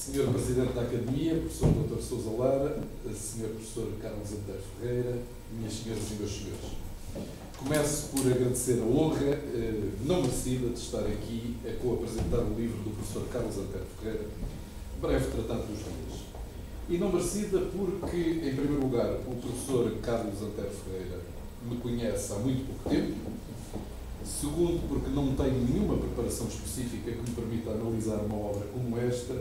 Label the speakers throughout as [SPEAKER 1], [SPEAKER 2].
[SPEAKER 1] Senhor Presidente da Academia, Professor Dr. Sousa Lara, Senhor Professor Carlos Anteiro Ferreira, minhas senhoras e meus senhores. Começo por agradecer a honra não merecida de estar aqui a co-apresentar o livro do Professor Carlos Anteiro Ferreira, Breve Tratado dos Dias. E não merecida porque, em primeiro lugar, o Professor Carlos Anteiro Ferreira me conhece há muito pouco tempo. Segundo, porque não tenho nenhuma preparação específica que me permita analisar uma obra como esta.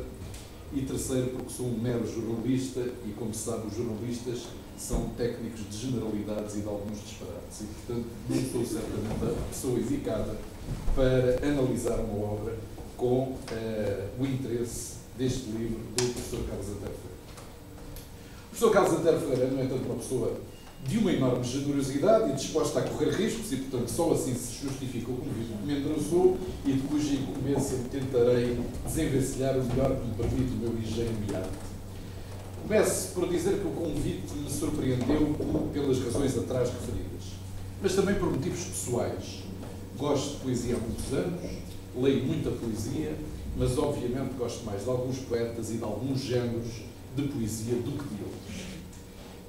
[SPEAKER 1] E terceiro, porque sou um mero jornalista e, como se sabe, os jornalistas são técnicos de generalidades e de alguns disparates. E, portanto, não sou certamente a pessoa indicada para analisar uma obra com o interesse deste livro do Professor Carlos Anteiro Ferreira. O Professor Carlos Anteiro Ferreira, no entanto, uma pessoa de uma enorme generosidade e disposta a correr riscos, e, portanto, só assim se justifica o convite que me endereçou e de cuja incumbência tentarei desenvencilhar o melhor que me permite o meu engenho e arte. Começo por dizer que o convite me surpreendeu pelas razões atrás referidas, mas também por motivos pessoais. Gosto de poesia há muitos anos, leio muita poesia, mas obviamente gosto mais de alguns poetas e de alguns géneros de poesia do que de outros.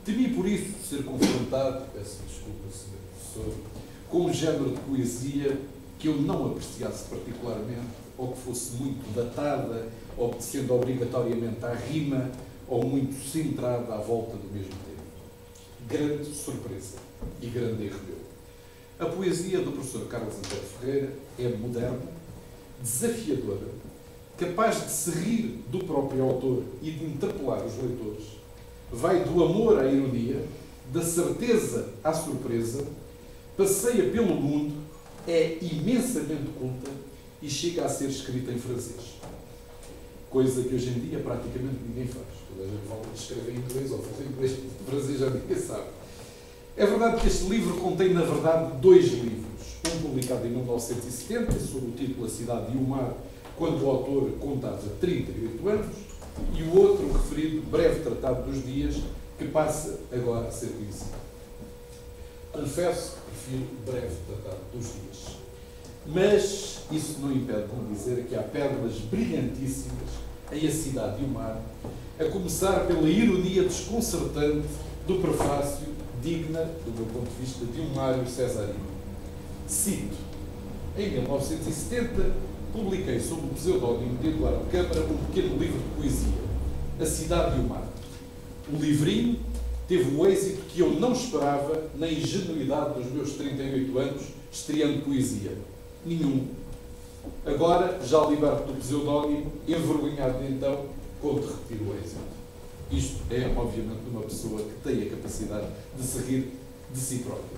[SPEAKER 1] Temi por isso ser confrontado, peço desculpa, Sr. Professor, com um género de poesia que eu não apreciasse particularmente, ou que fosse muito datada, obedecendo obrigatoriamente à rima, ou muito centrada à volta do mesmo tema. Grande surpresa e grande erro meu. A poesia do professor Carlos Anteiro Ferreira é moderna, desafiadora, capaz de se rir do próprio autor e de interpelar os leitores. Vai do amor à ironia, da certeza à surpresa, passeia pelo mundo, é imensamente culta e chega a ser escrita em francês. Coisa que hoje em dia praticamente ninguém faz. Toda a gente fala de escrever em inglês ou fazer inglês, em francês já ninguém sabe. É verdade que este livro contém, na verdade, dois livros. Um publicado em 1970, sob o título A Cidade e o Mar, quando o autor contava 38 anos, e o outro referido, Breve Tratado dos Dias, que passa agora a ser conhecido. Confesso que prefiro Breve Tratado dos Dias. Mas isso não impede de me dizer que há pérolas brilhantíssimas em A Cidade e o Mar, a começar pela ironia desconcertante do prefácio, digna, do meu ponto de vista, de um Mário Cesarino. Cito: em 1970, publiquei sob o pseudónimo de Eduardo Câmara um pequeno livro de poesia, A Cidade e o Mar. O livrinho teve o êxito que eu não esperava na ingenuidade dos meus 38 anos, estreando poesia. Nenhum. Agora, já liberto do pseudónimo, envergonhado de então, conto repetir o êxito. Isto é, obviamente, de uma pessoa que tem a capacidade de se rir de si própria.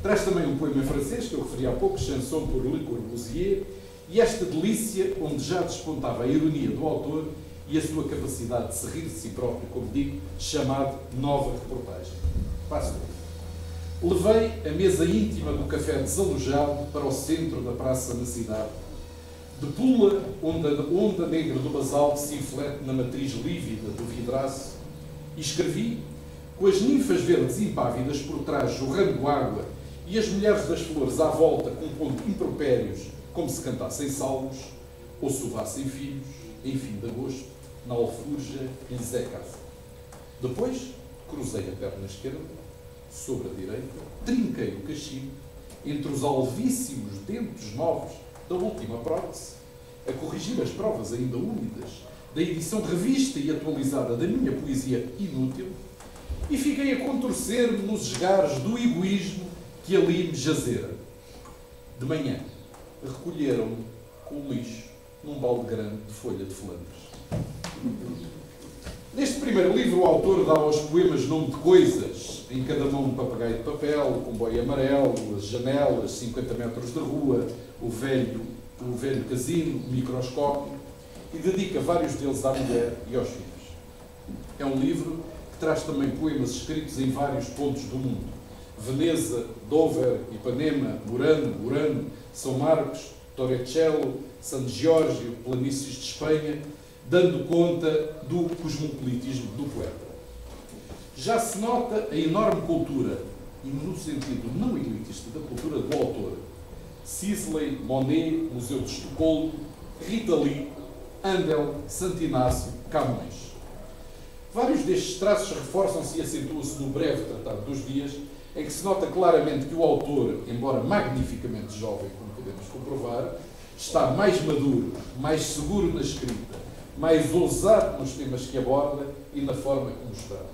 [SPEAKER 1] Traz também um poema em francês, que eu referi há pouco, Chanson pour Le Corbusier, e esta delícia, onde já despontava a ironia do autor e a sua capacidade de se rir de si próprio, como digo, chamado Nova Reportagem. Passo por isso. Levei a mesa íntima do café desalojado para o centro da praça na cidade. De pula, onde a onda negra do basalto se inflete na matriz lívida do vidraço, e escrevi, com as ninfas verdes impávidas por trás jorrando água e as mulheres das flores à volta compondo impropérios como se cantassem salmos ou sovassem filhos, em fim de agosto, na alfurja em Zé Casa. Depois, cruzei a perna esquerda, sobre a direita, trinquei o cachimbo, entre os alvíssimos dentes novos da última prótese, a corrigir as provas ainda úmidas da edição revista e atualizada da minha poesia inútil, e fiquei a contorcer-me nos esgares do egoísmo que ali me jazera. De manhã, recolheram-me com o lixo num balde grande de folha de Flandres. Neste primeiro livro, o autor dá aos poemas nome de coisas, em cada mão um papagaio de papel, o comboio amarelo, as janelas, 50 metros de rua, o velho casino, o microscópio, e dedica vários deles à mulher e aos filhos. É um livro que traz também poemas escritos em vários pontos do mundo. Veneza, Dover, Ipanema, Murano, São Marcos, Torricello, San Giorgio, planícies de Espanha, dando conta do cosmopolitismo do poeta. Já se nota a enorme cultura, e no sentido não elitista da cultura do autor. Sisley, Monet, Museu de Estocolmo, Rita Lee, Handel, Santo Inácio, Camões. Vários destes traços reforçam-se e acentuam-se no breve Tratado dos Dias, em que se nota claramente que o autor, embora magnificamente jovem, como podemos comprovar, está mais maduro, mais seguro na escrita, mais ousado nos temas que aborda e na forma como os trata.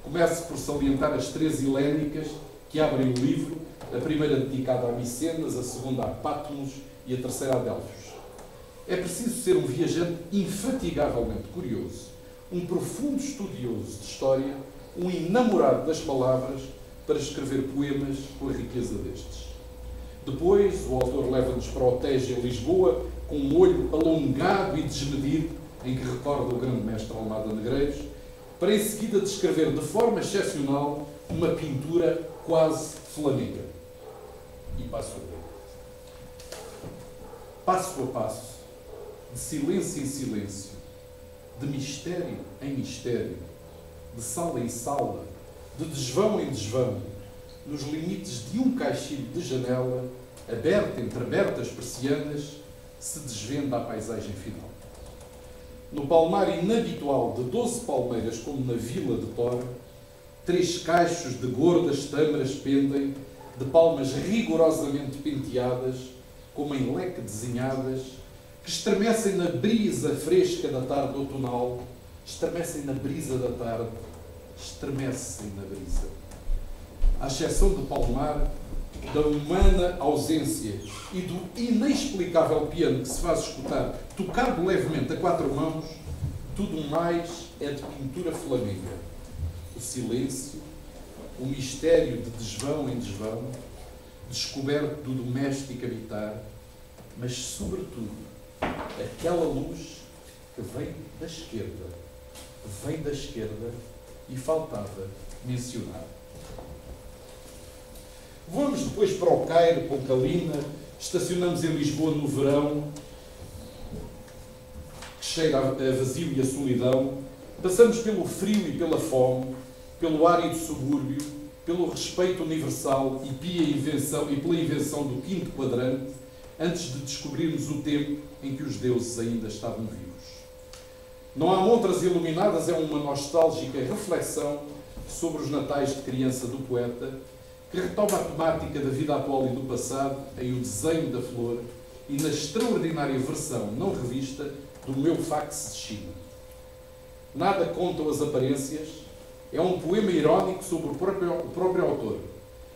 [SPEAKER 1] Começo por salientar as 3 helénicas que abrem o livro, a primeira dedicada a Micenas, a segunda a Pátmos e a terceira a Delfos. É preciso ser um viajante infatigavelmente curioso, um profundo estudioso de história, um enamorado das palavras, para escrever poemas com a riqueza destes. Depois, o autor leva-nos para o Tejo em Lisboa, com um olho alongado e desmedido, em que recorda o grande mestre Almada Negreiros, para em seguida descrever de forma excepcional uma pintura quase flamenga. E passo a ler. Passo a passo, de silêncio em silêncio, de mistério em mistério, de sala em sala, de desvão em desvão, nos limites de um caixilho de janela, aberto entre abertas persianas, se desvenda a paisagem final. No palmar inabitual de 12 palmeiras, como na vila de Tor, 3 cachos de gordas tâmaras pendem, de palmas rigorosamente penteadas, como em leque desenhadas, que estremecem na brisa fresca da tarde outonal, estremecem na brisa da tarde, estremecem na brisa. À exceção do palmar, da humana ausência e do inexplicável piano que se faz escutar, tocado levemente a 4 mãos, tudo mais é de pintura flamenga. O silêncio, o mistério de desvão em desvão, descoberto do doméstico habitar, mas, sobretudo, aquela luz que vem da esquerda, e faltava mencionar. Vamos depois para o Cairo, com Calina, estacionamos em Lisboa no verão, que cheira a vazio e a solidão, passamos pelo frio e pela fome, pelo árido subúrbio, pelo respeito universal e pela invenção do 5º quadrante, antes de descobrirmos o tempo em que os deuses ainda estavam vivos. Não há montras iluminadas é uma nostálgica reflexão sobre os natais de criança do poeta, que retoma a temática da vida atual e do passado em O Desenho da Flor e na extraordinária versão não revista do Meu Fax de China. Nada contam as aparências, é um poema irónico sobre o próprio autor,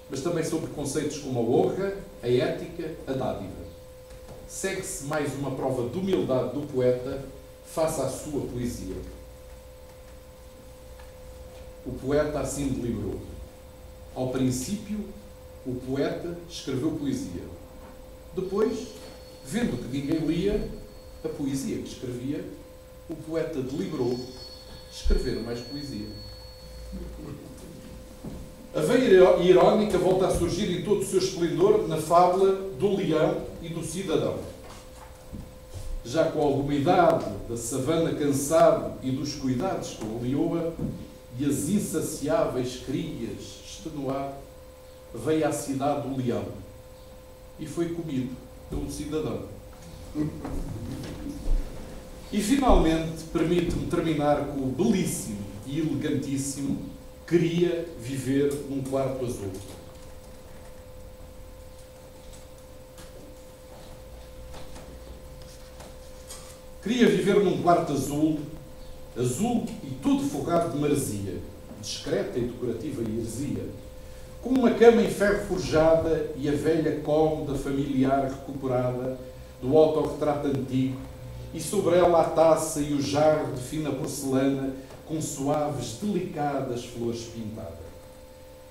[SPEAKER 1] mas também sobre conceitos como a honra, a ética, a dádiva. Segue-se mais uma prova de humildade do poeta face à sua poesia. O poeta assim deliberou. Ao princípio, o poeta escreveu poesia. Depois, vendo que ninguém lia a poesia que escrevia, o poeta deliberou escrever mais poesia. A veia irónica volta a surgir em todo o seu esplendor na fábula do leão e do cidadão. Já com alguma idade, da savana cansado e dos cuidados com a leoa e as insaciáveis crias extenuar, veio à cidade o leão e foi comido pelo cidadão. E finalmente, permite-me terminar com o belíssimo e elegantíssimo Queria viver num quarto azul. Queria viver num quarto azul, azul e todo forrado de maresia, discreta e decorativa heresia, com uma cama em ferro forjada e a velha cômoda familiar recuperada do autorretrato antigo, e sobre ela a taça e o jarro de fina porcelana com suaves, delicadas flores pintadas.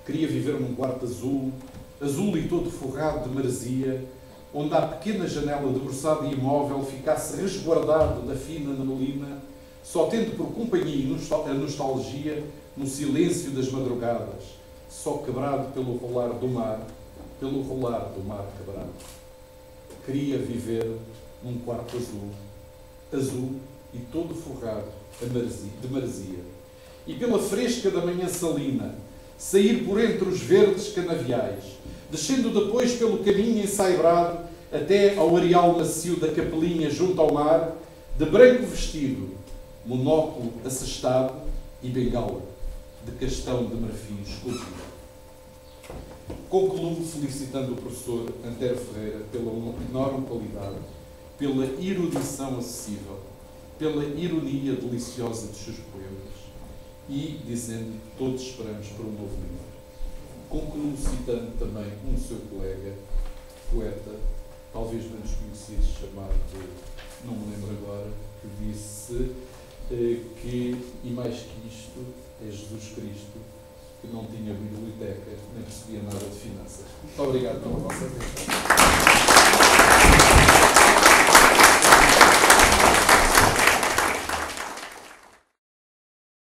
[SPEAKER 1] Queria viver num quarto azul, azul e todo forrado de maresia, onde a pequena janela debruçada e imóvel ficasse resguardado da fina neblina, só tendo por companhia a nostalgia no silêncio das madrugadas, só quebrado pelo rolar do mar quebrado. Queria viver num quarto azul, azul e todo forrado de maresia, e pela fresca da manhã salina, sair por entre os verdes canaviais, descendo depois pelo caminho ensaibrado até ao areal macio da capelinha junto ao mar, De branco vestido, monóculo assestado e bengala, de castão de marfim esculpido. Concluo felicitando o professor Antero Ferreira pela enorme qualidade, pela erudição acessível, pela ironia deliciosa dos seus poemas e dizendo que todos esperamos por um novo livro. Concluo citando também um seu colega, poeta, talvez menos conhecido, chamado, não me lembro agora, que disse que, e mais que isto, é Jesus Cristo, que não tinha biblioteca, nem percebia nada de finanças. Muito obrigado pela vossa atenção.